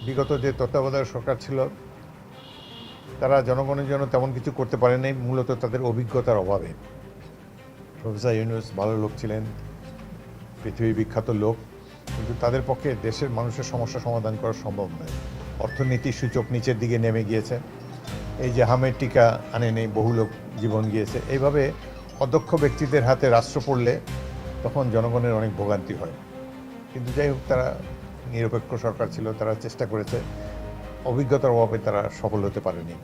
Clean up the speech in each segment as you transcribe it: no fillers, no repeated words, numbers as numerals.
বিগত যে তত্ত্বাবধায়ক সরকার ছিল তারা জনগণের জন্য তেমন কিছু করতে পারেনি, মূলত তাদের অভিজ্ঞতার অভাবে। প্রফেসর ইউনূস ভালো লোক ছিলেন, পৃথিবীর বিখ্যাত লোক, কিন্তু তাদের পক্ষে দেশের মানুষের সমস্যা সমাধান করা সম্ভব নয়। অর্থনীতির সূচক নিচের দিকে নেমে গিয়েছে, এই যে হামের টিকা আনেনি, বহু লোক জীবন গিয়েছে। এইভাবে অদক্ষ ব্যক্তিদের হাতে রাষ্ট্র পড়লে তখন জনগণের অনেক ভোগান্তি হয়। কিন্তু যাই হোক, তারা নিরপেক্ষ সরকার ছিল, তারা চেষ্টা করেছে, অভিজ্ঞতার অভাবে তারা সফল হতে পারেনি।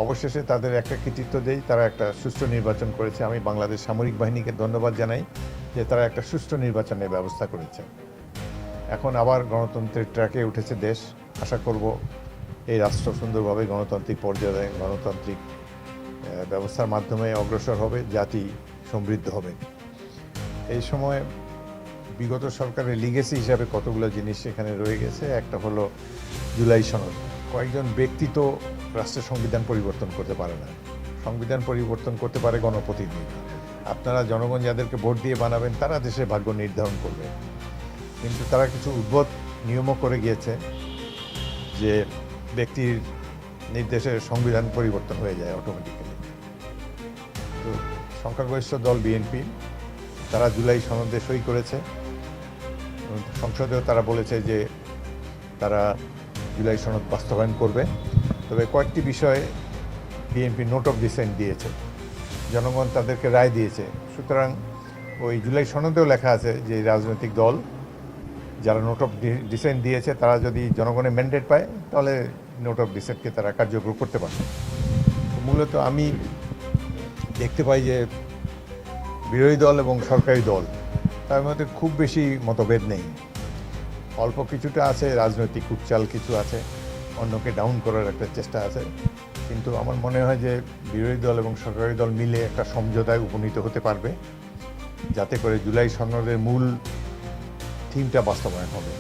অবশেষে তাদের একটা কৃতিত্ব দেই, তারা একটা সুষ্ঠু নির্বাচন করেছে। আমি বাংলাদেশ সামরিক বাহিনীকে ধন্যবাদ জানাই যে তারা একটা সুষ্ঠু নির্বাচনের ব্যবস্থা করেছে। এখন আবার গণতন্ত্রের ট্র্যাকে উঠেছে দেশ। আশা করব এই রাষ্ট্র সুন্দরভাবে গণতান্ত্রিক পর্যায়ে গণতান্ত্রিক ব্যবস্থার মাধ্যমে অগ্রসর হবে, জাতি সমৃদ্ধ হবে। এই সময় বিগত সরকারের লিগেসি হিসাবে কতগুলো জিনিস এখানে রয়ে গেছে। একটা হলো জুলাই সনদ। কয়েকজন ব্যক্তি তো রাষ্ট্রের সংবিধান পরিবর্তন করতে পারে না, সংবিধান পরিবর্তন করতে পারে গণপ্রতিনিধি। আপনারা জনগণ যাদেরকে ভোট দিয়ে বানাবেন তারা দেশের ভাগ্য নির্ধারণ করবে। কিন্তু তারা কিছু উদ্ভট নিয়মও করে গিয়েছে যে ব্যক্তির নির্দেশে সংবিধান পরিবর্তন হয়ে যায় অটোমেটিক্যালি। তো সংখ্যাগরিষ্ঠ দল বিএনপি, তারা জুলাই সনদে সই করেছে। সংসদেও তারা বলেছে যে তারা জুলাই সনদ বাস্তবায়ন করবে। তবে কয়েকটি বিষয়ে বিএনপি নোট অফ ডিসেন্ট দিয়েছে, জনগণ তাদেরকে রায় দিয়েছে। সুতরাং ওই জুলাই সনদেও লেখা আছে যে রাজনৈতিক দল যারা নোট অফ ডিসেন্ট দিয়েছে তারা যদি জনগণের ম্যান্ডেট পায় তাহলে নোট অফ ডিসেন্টকে তারা কার্যকর করতে পারে। মূলত আমি দেখতে পাই যে বিরোধী দল এবং সরকারি দল তার মধ্যে খুব বেশি মতভেদ নেই। অল্প কিছুটা আছে, রাজনৈতিক উচ্চাল কিছু আছে, অন্যকে ডাউন করার একটা চেষ্টা আছে। কিন্তু আমার মনে হয় যে বিরোধী দল এবং সরকারি দল মিলে একটা সমঝোতায় উপনীত হতে পারবে, যাতে করে জুলাই সনদের মূল থিমটা বাস্তবায়ন হবে।